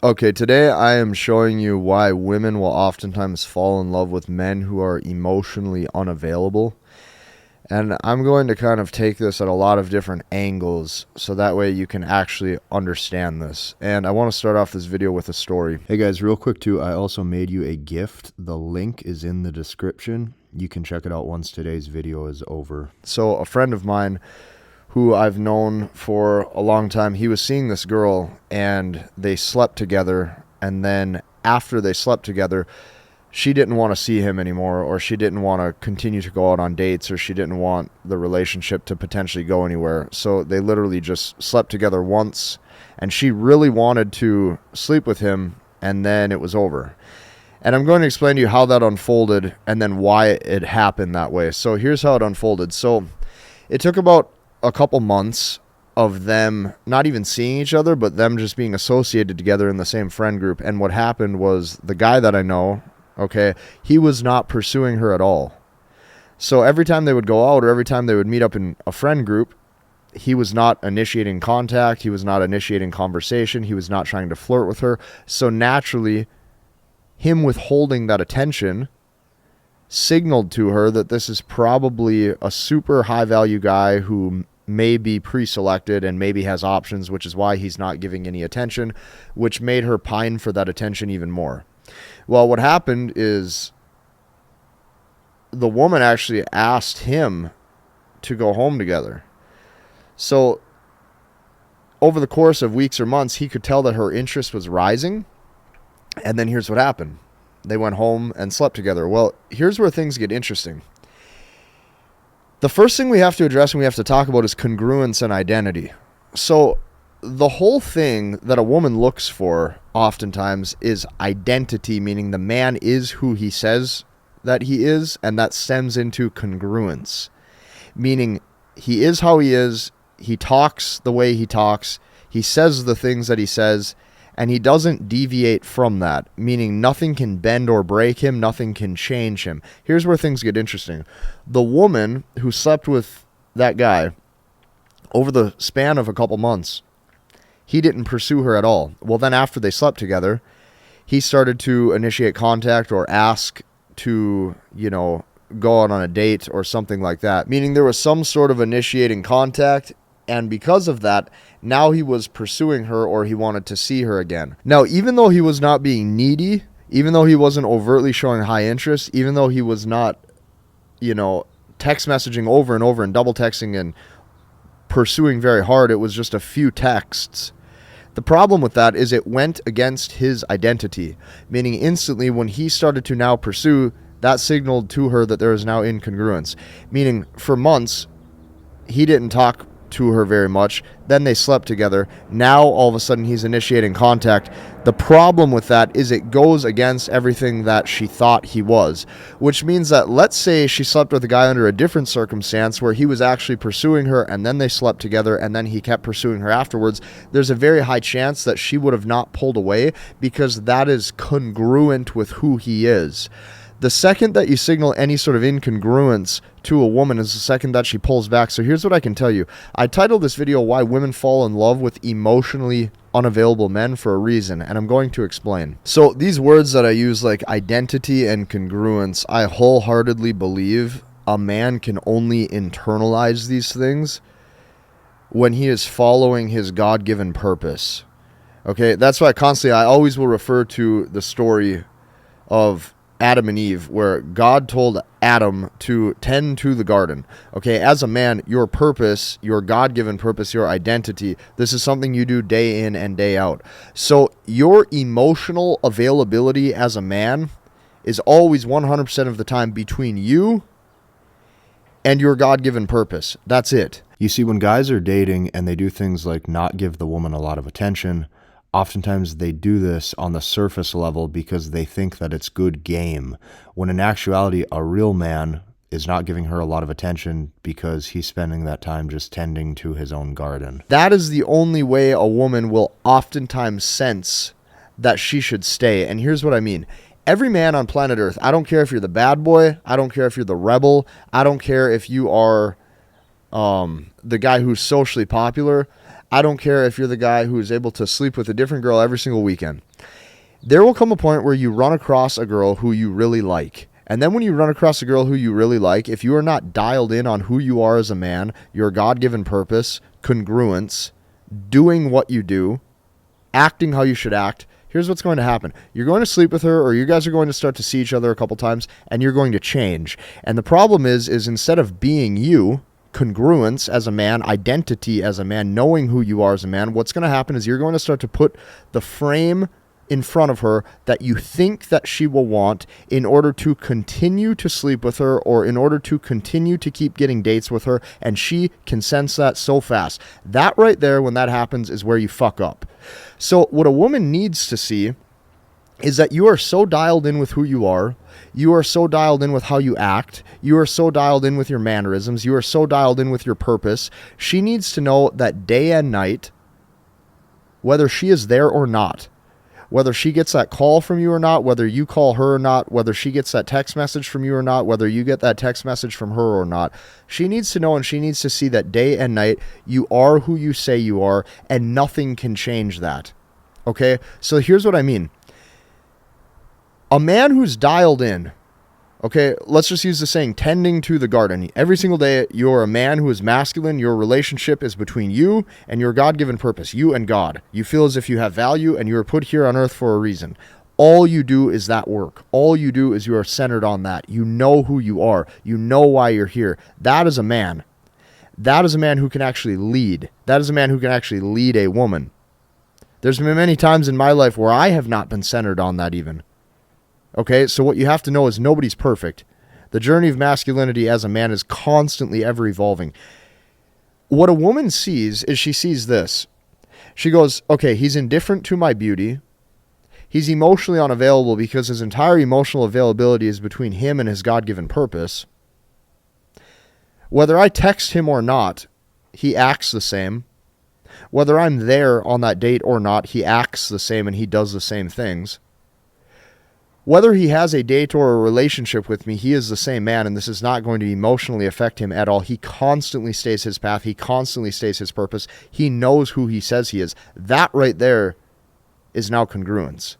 Okay, today I am showing you why women will oftentimes fall in love with men who are emotionally unavailable. And I'm going to kind of take this at a lot of different angles so that way you can actually understand this. And I want to start off this video with a story. Hey guys, real quick too, I also made you a gift. The link is in the description. You can check it out once today's video is over. So a friend of mine who I've known for a long time, he was seeing this girl and they slept together. And then after they slept together, she didn't want to see him anymore, or she didn't want to continue to go out on dates, or she didn't want the relationship to potentially go anywhere. So they literally just slept together once, and she really wanted to sleep with him, and then it was over. And I'm going to explain to you how that unfolded and then why it happened that way. So here's how it unfolded. So it took about a couple months of them not even seeing each other, but them just being associated together in the same friend group. And what happened was the guy that I know, okay, he was not pursuing her at all. So every time they would go out or every time they would meet up in a friend group, he was not initiating contact. He was not initiating conversation. He was not trying to flirt with her. So naturally, him withholding that attention signaled to her that this is probably a super high value guy who may be pre-selected and maybe has options, which is why he's not giving any attention, which made her pine for that attention even more. Well, what happened is the woman actually asked him to go home together. So over the course of weeks or months, he could tell that her interest was rising. And then here's what happened. They went home and slept together. Well, here's where things get interesting. The first thing we have to address and we have to talk about is congruence and identity. So the whole thing that a woman looks for oftentimes is identity, meaning the man is who he says that he is, and that stems into congruence, meaning he is how he is, he talks the way he talks, he says the things that he says, and he doesn't deviate from that, meaning nothing can bend or break him, nothing can change him. Here's where things get interesting. The woman who slept with that guy over the span of a couple months, he didn't pursue her at all. Well, then after they slept together, he started to initiate contact or ask to, go out on a date or something like that. Meaning there was some sort of initiating contact, and because of that, now he was pursuing her or he wanted to see her again. Now, even though he was not being needy, even though he wasn't overtly showing high interest, even though he was not, text messaging over and over and double texting and pursuing very hard, it was just a few texts. The problem with that is it went against his identity, meaning instantly when he started to now pursue, that signaled to her that there is now incongruence, meaning for months, he didn't talk to her very much. Then they slept together. Now all of a sudden he's initiating contact. The problem with that is it goes against everything that she thought he was, which means that let's say she slept with a guy under a different circumstance where he was actually pursuing her and then they slept together and then he kept pursuing her afterwards. There's a very high chance that she would have not pulled away because that is congruent with who he is. The second that you signal any sort of incongruence to a woman is the second that she pulls back. So here's what I can tell you. I titled this video, Why Women Fall in Love with Emotionally Unavailable Men, for a reason, and I'm going to explain. So these words that I use, like identity and congruence, I wholeheartedly believe a man can only internalize these things when he is following his God-given purpose. Okay, that's why I always will refer to the story of Adam and Eve, where God told Adam to tend to the garden. Okay, as a man, your purpose, your God-given purpose, your identity, this is something you do day in and day out. So your emotional availability as a man is always 100% of the time between you and your God-given purpose. That's it. You see, when guys are dating and they do things like not give the woman a lot of attention, oftentimes they do this on the surface level because they think that it's good game, when in actuality, a real man is not giving her a lot of attention because he's spending that time just tending to his own garden. That is the only way a woman will oftentimes sense that she should stay. And here's what I mean. Every man on planet Earth, I don't care if you're the bad boy, I don't care if you're the rebel, I don't care if you are the guy who's socially popular, I don't care if you're the guy who is able to sleep with a different girl every single weekend. There will come a point where you run across a girl who you really like. And then when you run across a girl who you really like, if you are not dialed in on who you are as a man, your God-given purpose, congruence, doing what you do, acting how you should act, here's what's going to happen. You're going to sleep with her, or you guys are going to start to see each other a couple times, and you're going to change. And the problem is instead of being you, congruence as a man, identity as a man, knowing who you are as a man, what's going to happen is you're going to start to put the frame in front of her that you think that she will want in order to continue to sleep with her, or in order to continue to keep getting dates with her, and she can sense that so fast. That right there, when that happens, is where you fuck up. So what a woman needs to see is that you are so dialed in with who you are so dialed in with how you act, you are so dialed in with your mannerisms, you are so dialed in with your purpose. She needs to know that day and night, whether she is there or not, whether she gets that call from you or not, whether you call her or not, whether she gets that text message from you or not, whether you get that text message from her or not, she needs to know, and she needs to see that day and night you are who you say you are, and nothing can change that. Okay? So here's what I mean. A man who's dialed in, okay, let's just use the saying, tending to the garden. Every single day, you're a man who is masculine. Your relationship is between you and your God-given purpose, you and God. You feel as if you have value and you are put here on earth for a reason. All you do is that work. All you do is you are centered on that. You know who you are. You know why you're here. That is a man. That is a man who can actually lead. That is a man who can actually lead a woman. There's been many times in my life where I have not been centered on that even. Okay, so what you have to know is nobody's perfect. The journey of masculinity as a man is constantly ever evolving. What a woman sees is she sees this. She goes, okay, he's indifferent to my beauty. He's emotionally unavailable because his entire emotional availability is between him and his God-given purpose. Whether I text him or not, he acts the same. Whether I'm there on that date or not, he acts the same and he does the same things. Whether he has a date or a relationship with me, he is the same man, and this is not going to emotionally affect him at all. He constantly stays his path. He constantly stays his purpose. He knows who he says he is. That right there is now congruence.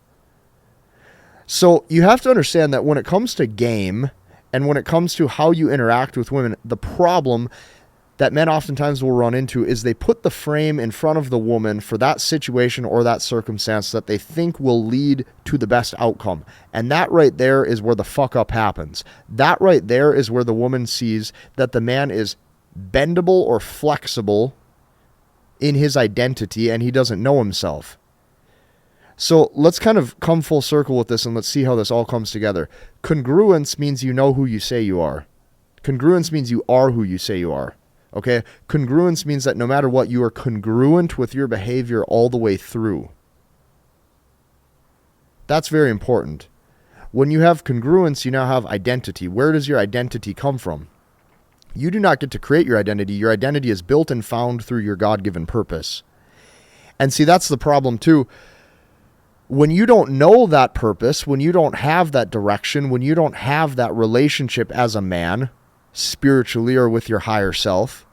So you have to understand that when it comes to game and when it comes to how you interact with women, the problem that men oftentimes will run into is they put the frame in front of the woman for that situation or that circumstance that they think will lead to the best outcome. And that right there is where the fuck up happens. That right there is where the woman sees that the man is bendable or flexible in his identity and he doesn't know himself. So let's kind of come full circle with this and let's see how this all comes together. Congruence means you know who you say you are. Congruence means you are who you say you are. Okay, congruence means that no matter what, you are congruent with your behavior all the way through. That's very important. When you have congruence, you now have identity. Where does your identity come from? You do not get to create your identity. Your identity is built and found through your God-given purpose. And see, that's the problem too. When you don't know that purpose, when you don't have that direction, when you don't have that relationship as a man, spiritually or with your higher self,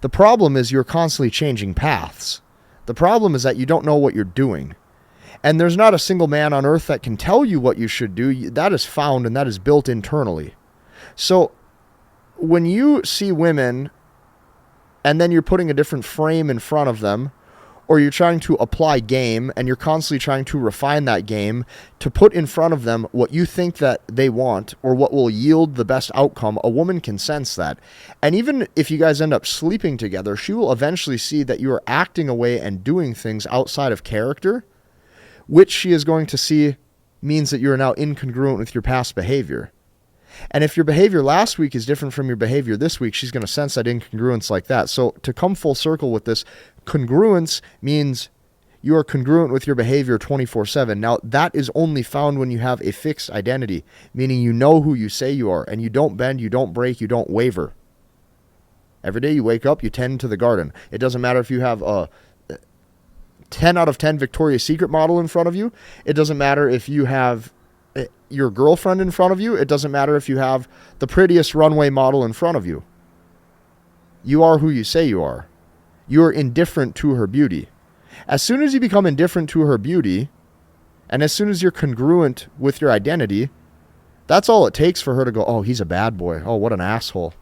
the problem is you're constantly changing paths. The problem is that you don't know what you're doing. And there's not a single man on earth that can tell you what you should do. That is found and that is built internally. So when you see women and then you're putting a different frame in front of them, or you're trying to apply game and you're constantly trying to refine that game to put in front of them what you think that they want or what will yield the best outcome, a woman can sense that. And even if you guys end up sleeping together, she will eventually see that you are acting away and doing things outside of character, which she is going to see means that you are now incongruent with your past behavior. And if your behavior last week is different from your behavior this week, she's going to sense that incongruence like that. So to come full circle with this, congruence means you are congruent with your behavior 24/7. Now, that is only found when you have a fixed identity, meaning you know who you say you are, and you don't bend, you don't break, you don't waver. Every day you wake up, you tend to the garden. It doesn't matter if you have a 10 out of 10 Victoria's Secret model in front of you. It doesn't matter if you have your girlfriend in front of you. It doesn't matter if you have the prettiest runway model in front of you. You are who you say you are. you're indifferent to her beauty. As soon as you become indifferent to her beauty, and as soon as you're congruent with your identity, that's all it takes for her to go, oh, he's a bad boy. Oh, what an asshole.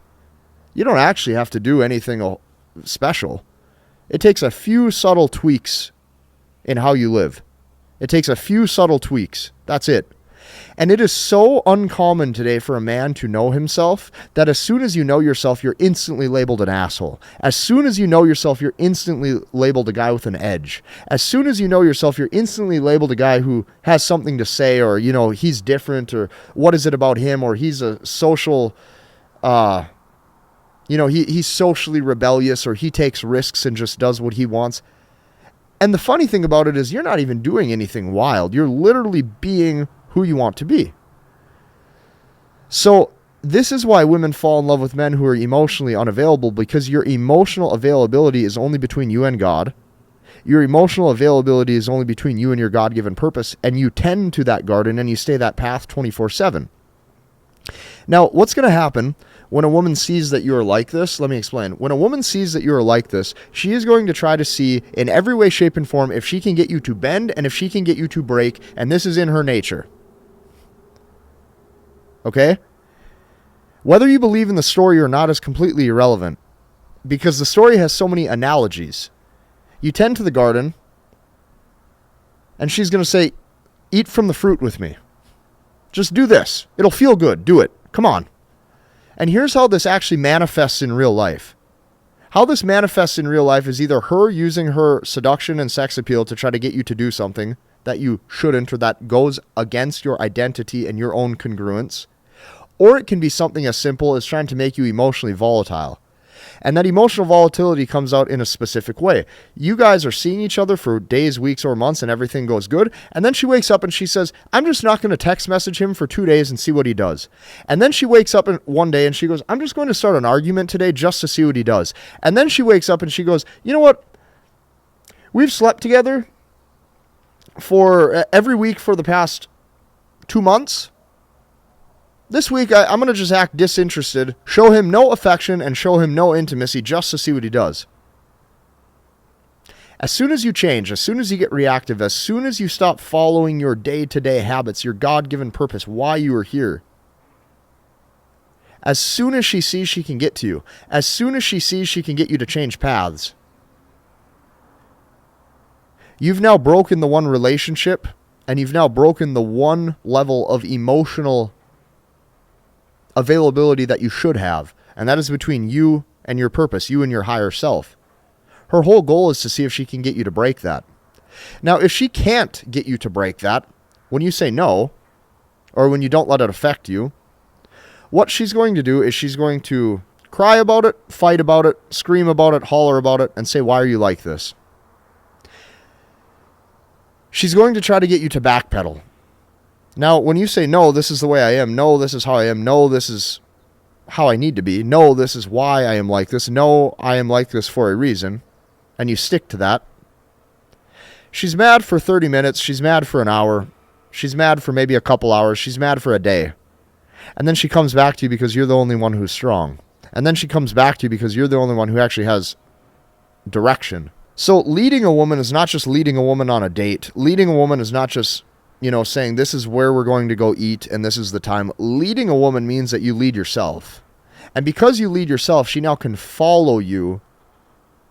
You don't actually have to do anything special. It takes a few subtle tweaks in how you live. It takes a few subtle tweaks. That's it. And it is so uncommon today for a man to know himself that as soon as you know yourself, you're instantly labeled an asshole. As soon as you know yourself, you're instantly labeled a guy with an edge. As soon as you know yourself, you're instantly labeled a guy who has something to say, or, he's different, or what is it about him, or he's a social, he's socially rebellious, or he takes risks and just does what he wants. And the funny thing about it is you're not even doing anything wild. You're literally being who you want to be. So this is why women fall in love with men who are emotionally unavailable, because your emotional availability is only between you and God. Your emotional availability is only between you and your God-given purpose, and you tend to that garden and you stay that path 24/7. Now, what's going to happen when a woman sees that you are like this? Let me explain. When a woman sees that you are like this, she is going to try to see in every way, shape, and form if she can get you to bend and if she can get you to break, and this is in her nature. Okay? Whether you believe in the story or not is completely irrelevant, because the story has so many analogies. You tend to the garden, and she's going to say, eat from the fruit with me. Just do this. It'll feel good. Do it. Come on. And here's how this actually manifests in real life. How this manifests in real life is either her using her seduction and sex appeal to try to get you to do something that you shouldn't, or that goes against your identity and your own congruence. Or it can be something as simple as trying to make you emotionally volatile. And that emotional volatility comes out in a specific way. You guys are seeing each other for days, weeks, or months, and everything goes good. And then she wakes up and she says, I'm just not going to text message him for 2 days and see what he does. And then she wakes up one day and she goes, I'm just going to start an argument today just to see what he does. And then she wakes up and she goes, you know what? We've slept together for every week for the past 2 months. This week, I'm going to just act disinterested, show him no affection, and show him no intimacy just to see what he does. As soon as you change, as soon as you get reactive, as soon as you stop following your day-to-day habits, your God-given purpose, why you are here, as soon as she sees she can get to you, as soon as she sees she can get you to change paths, you've now broken the one relationship, and you've now broken the one level of emotional availability that you should have, and that is between you and your purpose, you and your higher self. Her whole goal is to see if she can get you to break that. Now, if she can't get you to break that, when you say no, or when you don't let it affect you, what she's going to do is she's going to cry about it, fight about it, scream about it, holler about it, and say, why are you like this? She's going to try to get you to backpedal. Now, when you say, no, this is the way I am, no, this is how I am, no, this is how I need to be, no, this is why I am like this, no, I am like this for a reason, and you stick to that, she's mad for 30 minutes, she's mad for an hour, she's mad for maybe a couple hours, she's mad for a day, and then she comes back to you because you're the only one who's strong, and then she comes back to you because you're the only one who actually has direction. So leading a woman is not just leading a woman on a date. Leading a woman is not just saying this is where we're going to go eat and this is the time. Leading a woman means that you lead yourself. And because you lead yourself, she now can follow you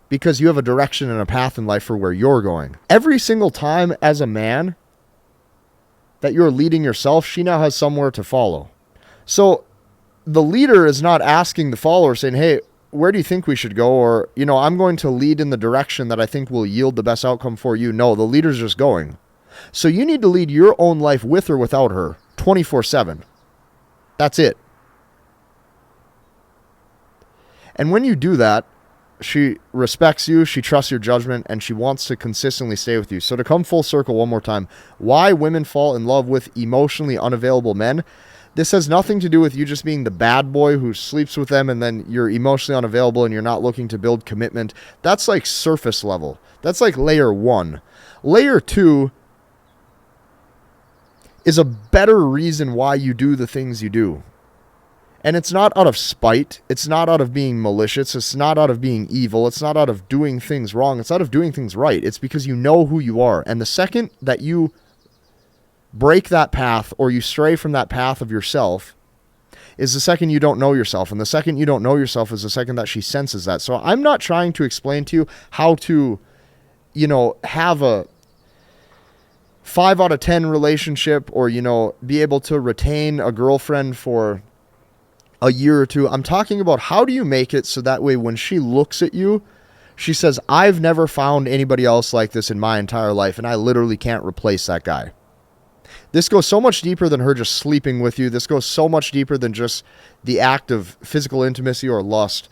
because you have a direction and a path in life for where you're going. Every single time as a man that you're leading yourself, she now has somewhere to follow. So the leader is not asking the follower saying, hey, where do you think we should go? Or, I'm going to lead in the direction that I think will yield the best outcome for you. No, the leader's just going. So you need to lead your own life with or without her 24/7. That's it. And when you do that, she respects you, she trusts your judgment, and she wants to consistently stay with you. So to come full circle one more time, why women fall in love with emotionally unavailable men? This has nothing to do with you just being the bad boy who sleeps with them and then you're emotionally unavailable and you're not looking to build commitment. That's like surface level. That's like layer 1. Layer 2 is a better reason why you do the things you do. And it's not out of spite. It's not out of being malicious. It's not out of being evil. It's not out of doing things wrong. It's out of doing things right. It's because you know who you are. And the second that you break that path or you stray from that path of yourself is the second you don't know yourself. And the second you don't know yourself is the second that she senses that. So I'm not trying to explain to you how to, have a 5 out of 10 relationship or, be able to retain a girlfriend for a year or two. I'm talking about how do you make it so that way when she looks at you, she says, I've never found anybody else like this in my entire life, and I literally can't replace that guy. This goes so much deeper than her just sleeping with you. This goes so much deeper than just the act of physical intimacy or lust.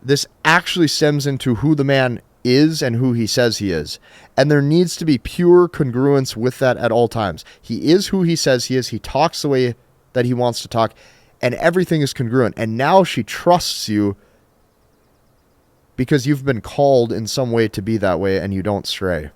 This actually stems into who the man is and who he says he is. And there needs to be pure congruence with that at all times. He is who he says he is. He talks the way that he wants to talk. And everything is congruent. And now she trusts you because you've been called in some way to be that way and you don't stray.